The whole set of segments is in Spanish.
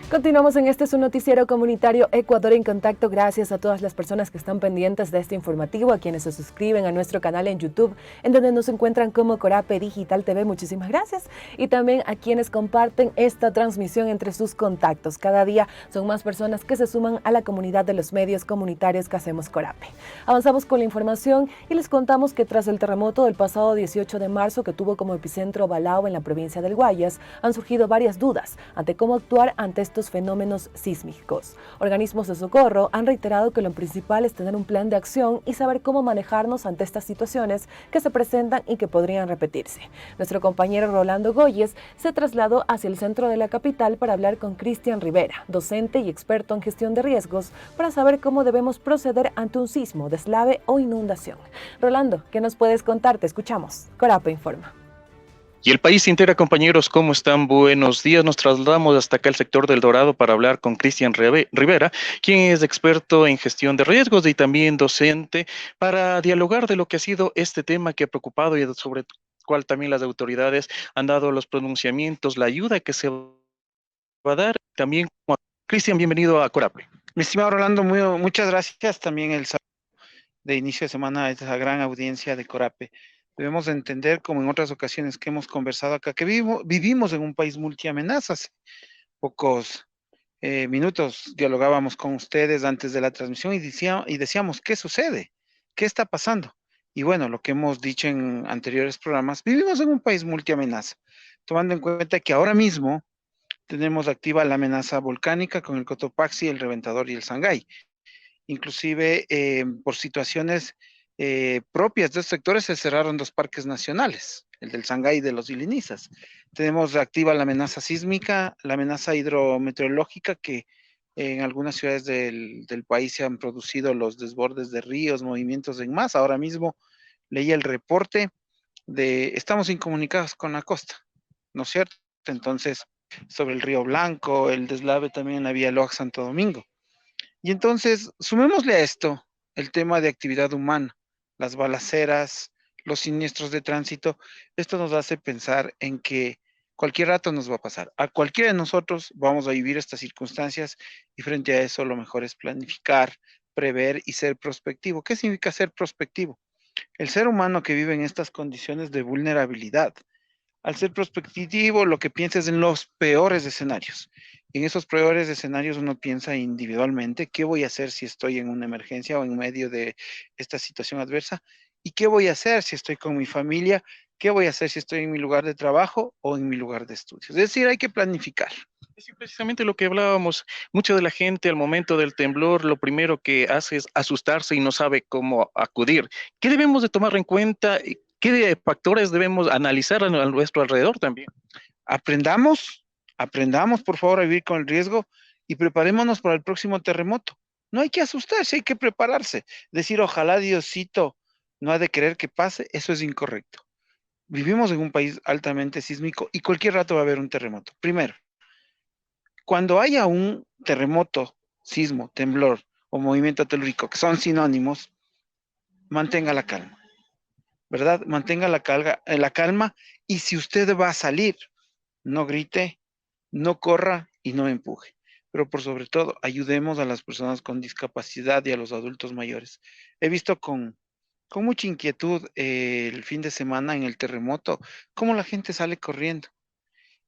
Continuamos en este su noticiero comunitario Ecuador en Contacto. Gracias a todas las personas que están pendientes de este informativo, a quienes se suscriben a nuestro canal en YouTube, en donde nos encuentran como Corape Digital TV. Muchísimas gracias. Y también a quienes comparten esta transmisión entre sus contactos. Cada día son más personas que se suman a la comunidad de los medios comunitarios que hacemos Corape. Avanzamos con la información y les contamos que tras el terremoto del pasado 18 de marzo que tuvo como epicentro Balao en la provincia del Guayas, han surgido varias dudas ante cómo actuar ante estos fenómenos sísmicos. Organismos de socorro han reiterado que lo principal es tener un plan de acción y saber cómo manejarnos ante estas situaciones que se presentan y que podrían repetirse. Nuestro compañero Rolando Goyes se trasladó hacia el centro de la capital para hablar con Cristian Rivera, docente y experto en gestión de riesgos, para saber cómo debemos proceder ante un sismo, deslave o inundación. Rolando, ¿qué nos puedes contar? Te escuchamos. Corape informa. Y el país entera, compañeros, ¿cómo están? Buenos días. Nos trasladamos hasta acá al sector del Dorado para hablar con Cristian Rivera, quien es experto en gestión de riesgos y también docente, para dialogar de lo que ha sido este tema que ha preocupado y sobre el cual también las autoridades han dado los pronunciamientos, la ayuda que se va a dar. También, Cristian, bienvenido a Corape. Mi estimado Rolando, muchas gracias. También el saludo de inicio de semana a esa gran audiencia de Corape. Debemos entender, como en otras ocasiones que hemos conversado acá, que vivimos en un país multiamenazas. Pocos minutos dialogábamos con ustedes antes de la transmisión y decíamos, ¿qué sucede? ¿Qué está pasando? Y bueno, lo que hemos dicho en anteriores programas, vivimos en un país multiamenaza, tomando en cuenta que ahora mismo tenemos activa la amenaza volcánica con el Cotopaxi, el Reventador y el Sangay. Inclusive por situaciones propias de estos sectores se cerraron dos parques nacionales, el del Sangay y de los Ilinizas. Tenemos activa la amenaza sísmica, la amenaza hidrometeorológica que en algunas ciudades del país se han producido los desbordes de ríos, movimientos en masa. Ahora mismo leí el reporte de, estamos incomunicados con la costa, ¿no es cierto? Entonces, sobre el Río Blanco, el deslave también en la vía Loja Santo Domingo. Y entonces, sumémosle a esto el tema de actividad humana, las balaceras, los siniestros de tránsito. Esto nos hace pensar en que cualquier rato nos va a pasar. A cualquiera de nosotros vamos a vivir estas circunstancias y frente a eso lo mejor es planificar, prever y ser prospectivo. ¿Qué significa ser prospectivo? El ser humano que vive en estas condiciones de vulnerabilidad, al ser prospectivo, lo que piensa es en los peores escenarios. Y en esos peores escenarios uno piensa individualmente, ¿qué voy a hacer si estoy en una emergencia o en medio de esta situación adversa? ¿Y qué voy a hacer si estoy con mi familia? ¿Qué voy a hacer si estoy en mi lugar de trabajo o en mi lugar de estudios? Es decir, hay que planificar. Sí, precisamente lo que hablábamos, mucha de la gente al momento del temblor, lo primero que hace es asustarse y no sabe cómo acudir. ¿Qué debemos de tomar en cuenta? ¿Qué factores debemos analizar a nuestro alrededor también? Aprendamos por favor a vivir con el riesgo y preparémonos para el próximo terremoto. No hay que asustarse, hay que prepararse. Decir, ojalá Diosito no ha de querer que pase, eso es incorrecto. Vivimos en un país altamente sísmico y cualquier rato va a haber un terremoto. Primero, cuando haya un terremoto, sismo, temblor o movimiento telúrico, que son sinónimos, mantenga la calma, ¿verdad? Mantenga la calma y si usted va a salir, no grite, no corra y no empuje. Pero por sobre todo, ayudemos a las personas con discapacidad y a los adultos mayores. He visto con mucha inquietud el fin de semana en el terremoto, cómo la gente sale corriendo.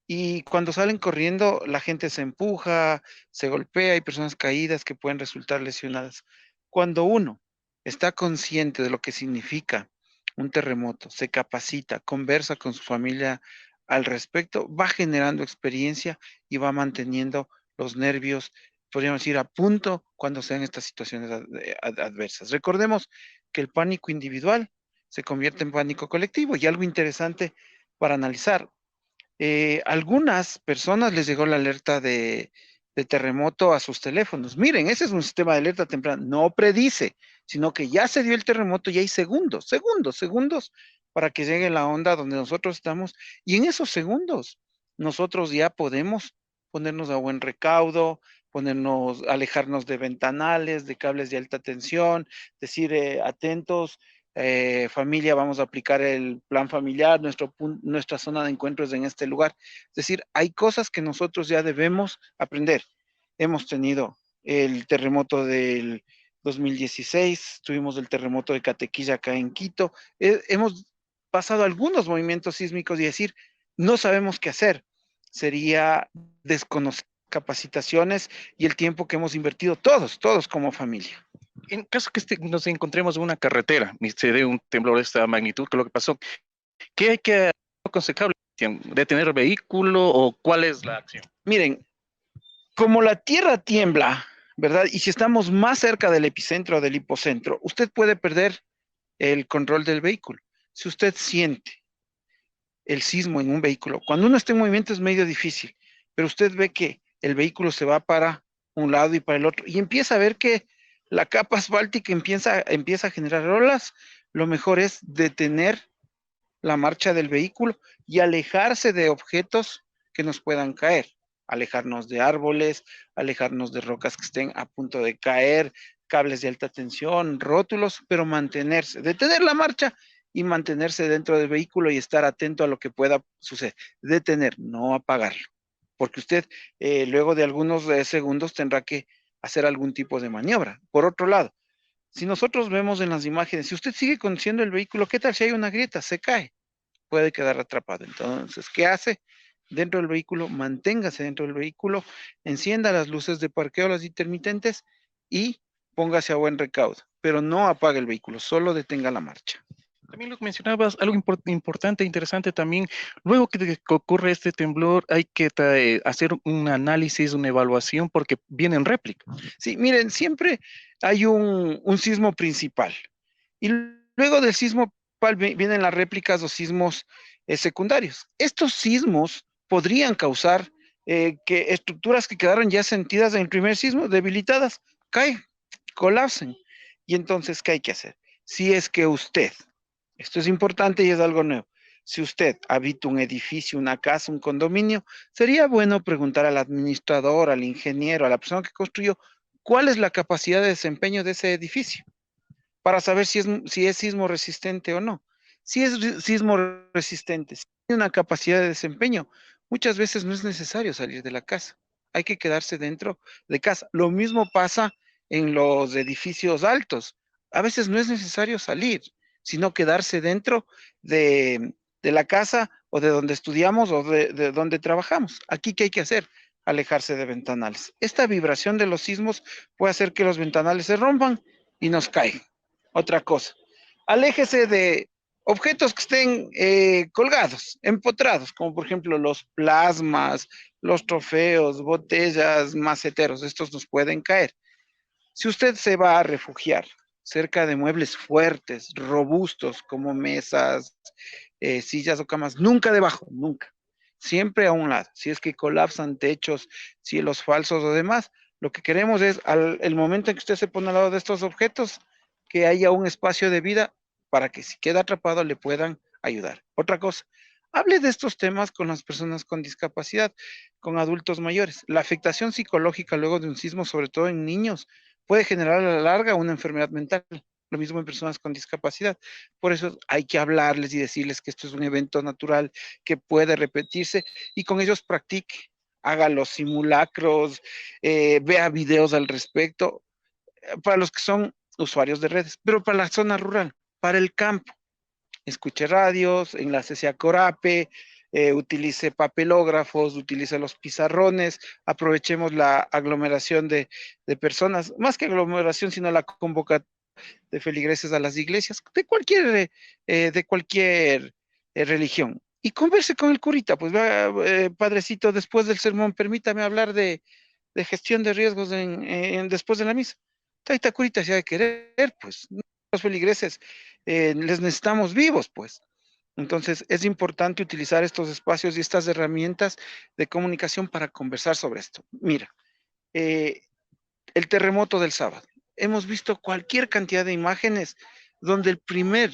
Y cuando salen corriendo, la gente se empuja, se golpea, hay personas caídas que pueden resultar lesionadas. Cuando uno está consciente de lo que significa un terremoto, se capacita, conversa con su familia al respecto, va generando experiencia y va manteniendo los nervios, podríamos decir, a punto cuando sean estas situaciones adversas. Recordemos que el pánico individual se convierte en pánico colectivo y algo interesante para analizar. Algunas personas les llegó la alerta de terremoto a sus teléfonos. Miren, ese es un sistema de alerta temprana. No predice, sino que ya se dio el terremoto y hay segundos para que llegue la onda donde nosotros estamos. Y en esos segundos, nosotros ya podemos ponernos a buen recaudo, alejarnos de ventanales, de cables de alta tensión, decir atentos, familia, vamos a aplicar el plan familiar, nuestra zona de encuentro es en este lugar. Es decir, hay cosas que nosotros ya debemos aprender. Hemos tenido el terremoto del 2016, tuvimos el terremoto de Catequilla acá en Quito, hemos pasado algunos movimientos sísmicos y decir, no sabemos qué hacer. Sería desconocer capacitaciones y el tiempo que hemos invertido todos como familia. En caso que nos encontremos en una carretera y se dé un temblor de esta magnitud, que es lo que pasó, ¿qué hay que hacer aconsejable? ¿Detener el vehículo o cuál es la acción? Miren, como la tierra tiembla, ¿verdad? Y si estamos más cerca del epicentro o del hipocentro, usted puede perder el control del vehículo. Si usted siente el sismo en un vehículo, cuando uno está en movimiento es medio difícil, pero usted ve que el vehículo se va para un lado y para el otro y empieza a ver que la capa asfáltica empieza a generar olas, lo mejor es detener la marcha del vehículo y alejarse de objetos que nos puedan caer, alejarnos de árboles, alejarnos de rocas que estén a punto de caer, cables de alta tensión, rótulos, pero mantenerse, detener la marcha y mantenerse dentro del vehículo y estar atento a lo que pueda suceder. Detener, no apagarlo, porque usted luego de algunos segundos tendrá que hacer algún tipo de maniobra. Por otro lado, si nosotros vemos en las imágenes, si usted sigue conduciendo el vehículo, ¿qué tal si hay una grieta? Se cae, puede quedar atrapado. Entonces, ¿qué hace? Dentro del vehículo, manténgase dentro del vehículo, encienda las luces de parqueo, las intermitentes y póngase a buen recaudo, pero no apague el vehículo, solo detenga la marcha. También lo que mencionabas, algo importante, interesante también, luego que ocurre este temblor hay que hacer un análisis, una evaluación, porque viene en réplica. Sí, miren, siempre hay un sismo principal y luego del sismo vienen las réplicas o sismos secundarios. Estos sismos podrían causar que estructuras que quedaron ya sentidas en el primer sismo, debilitadas, caen, colapsen. Y entonces, ¿qué hay que hacer? Si es que usted, esto es importante y es algo nuevo, si usted habita un edificio, una casa, un condominio, sería bueno preguntar al administrador, al ingeniero, a la persona que construyó, cuál es la capacidad de desempeño de ese edificio, para saber si es sismo resistente o no. Si es sismo resistente, si tiene una capacidad de desempeño, muchas veces no es necesario salir de la casa. Hay que quedarse dentro de casa. Lo mismo pasa en los edificios altos. A veces no es necesario salir, sino quedarse dentro de la casa o de donde estudiamos o de donde trabajamos. Aquí, ¿qué hay que hacer? Alejarse de ventanales. Esta vibración de los sismos puede hacer que los ventanales se rompan y nos caigan. Otra cosa, aléjese de objetos que estén colgados, empotrados, como por ejemplo los plasmas, los trofeos, botellas, maceteros, estos nos pueden caer. Si usted se va a refugiar cerca de muebles fuertes, robustos, como mesas, sillas o camas, nunca debajo, nunca. Siempre a un lado. Si es que colapsan techos, cielos falsos o demás, lo que queremos es, el momento en que usted se pone al lado de estos objetos, que haya un espacio de vida para que si queda atrapado le puedan ayudar. Otra cosa, hable de estos temas con las personas con discapacidad, con adultos mayores. La afectación psicológica luego de un sismo, sobre todo en niños, puede generar a la larga una enfermedad mental. Lo mismo en personas con discapacidad. Por eso hay que hablarles y decirles que esto es un evento natural que puede repetirse y con ellos practique, haga los simulacros, vea videos al respecto, para los que son usuarios de redes, pero para la zona rural, para el campo, escuche radios, enlácese a Corape, utilice papelógrafos, utilice los pizarrones, aprovechemos la aglomeración de personas, más que aglomeración, sino la convocatoria de feligreses a las iglesias, de cualquier religión. Y converse con el curita, pues padrecito, después del sermón, permítame hablar de gestión de riesgos después de la misa. Taita curita se ha de querer, pues, los feligreses les necesitamos vivos, pues. Entonces, es importante utilizar estos espacios y estas herramientas de comunicación para conversar sobre esto. Mira, el terremoto del sábado. Hemos visto cualquier cantidad de imágenes donde el primer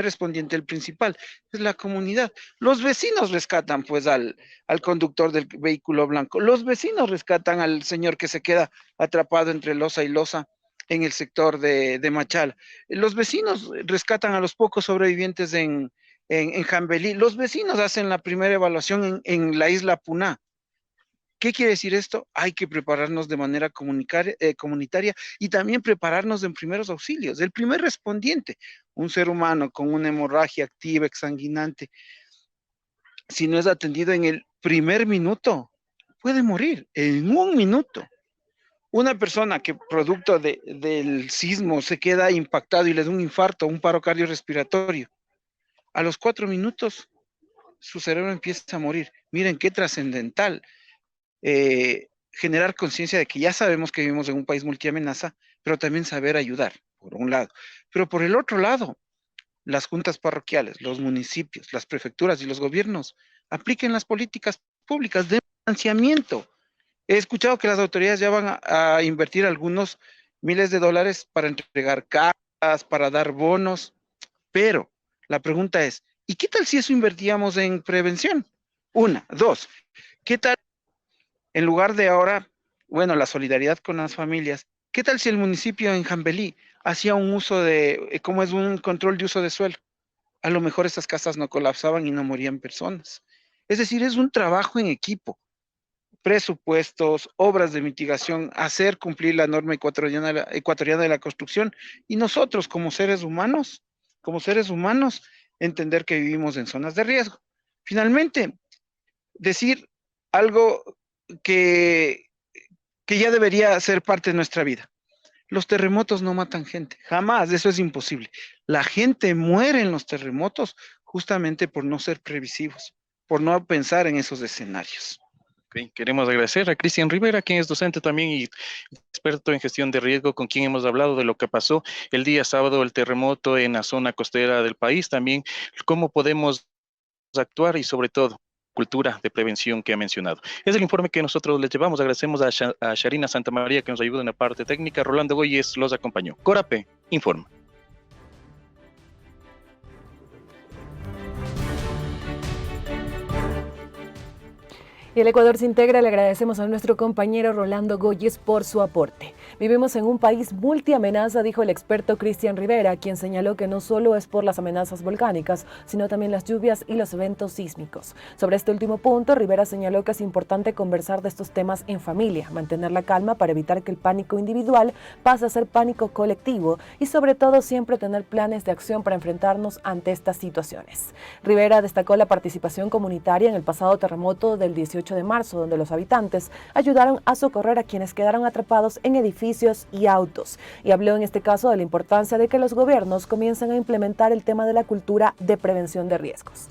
respondiente, el principal, es la comunidad. Los vecinos rescatan pues al conductor del vehículo blanco. Los vecinos rescatan al señor que se queda atrapado entre losa y losa en el sector de Machala. Los vecinos rescatan a los pocos sobrevivientes en Jambelí. Los vecinos hacen la primera evaluación en la isla Puná. ¿Qué quiere decir esto? Hay que prepararnos de manera comunitaria y también prepararnos en primeros auxilios. El primer respondiente, un ser humano con una hemorragia activa, exsanguinante, si no es atendido en el primer minuto, puede morir en un minuto. Una persona que producto del sismo se queda impactado y le da un infarto, un paro cardiorrespiratorio, a los 4 minutos su cerebro empieza a morir. Miren qué trascendental. Generar conciencia de que ya sabemos que vivimos en un país multiamenaza, pero también saber ayudar, por un lado. Pero por el otro lado, las juntas parroquiales, los municipios, las prefecturas y los gobiernos apliquen las políticas públicas de financiamiento. He escuchado que las autoridades ya van a invertir algunos miles de dólares para entregar casas, para dar bonos, pero la pregunta es, ¿y qué tal si eso invertíamos en prevención? Una, dos, ¿qué tal en lugar de ahora, bueno, la solidaridad con las familias? ¿Qué tal si el municipio en Jambelí hacía un uso como es un control de uso de suelo? A lo mejor esas casas no colapsaban y no morían personas. Es decir, es un trabajo en equipo. Presupuestos, obras de mitigación, hacer cumplir la norma ecuatoriana de la construcción y nosotros como seres humanos, entender que vivimos en zonas de riesgo. Finalmente, decir algo que ya debería ser parte de nuestra vida. Los terremotos no matan gente, jamás, eso es imposible. La gente muere en los terremotos justamente por no ser previsivos, por no pensar en esos escenarios. Okay. Queremos agradecer a Cristian Rivera, quien es docente también y experto en gestión de riesgo, con quien hemos hablado de lo que pasó el día sábado, el terremoto en la zona costera del país, también cómo podemos actuar y sobre todo cultura de prevención que ha mencionado. Es el informe que nosotros les llevamos. Agradecemos a Sharina Santamaría que nos ayuda en la parte técnica. Rolando Goyes los acompañó. Corape informa. Y el Ecuador se integra, le agradecemos a nuestro compañero Rolando Goyes por su aporte. Vivimos en un país multiamenaza, dijo el experto Cristian Rivera, quien señaló que no solo es por las amenazas volcánicas, sino también las lluvias y los eventos sísmicos. Sobre este último punto, Rivera señaló que es importante conversar de estos temas en familia, mantener la calma para evitar que el pánico individual pase a ser pánico colectivo y sobre todo siempre tener planes de acción para enfrentarnos ante estas situaciones. Rivera destacó la participación comunitaria en el pasado terremoto del 18 de marzo, donde los habitantes ayudaron a socorrer a quienes quedaron atrapados en edificios y autos. Y habló en este caso de la importancia de que los gobiernos comiencen a implementar el tema de la cultura de prevención de riesgos.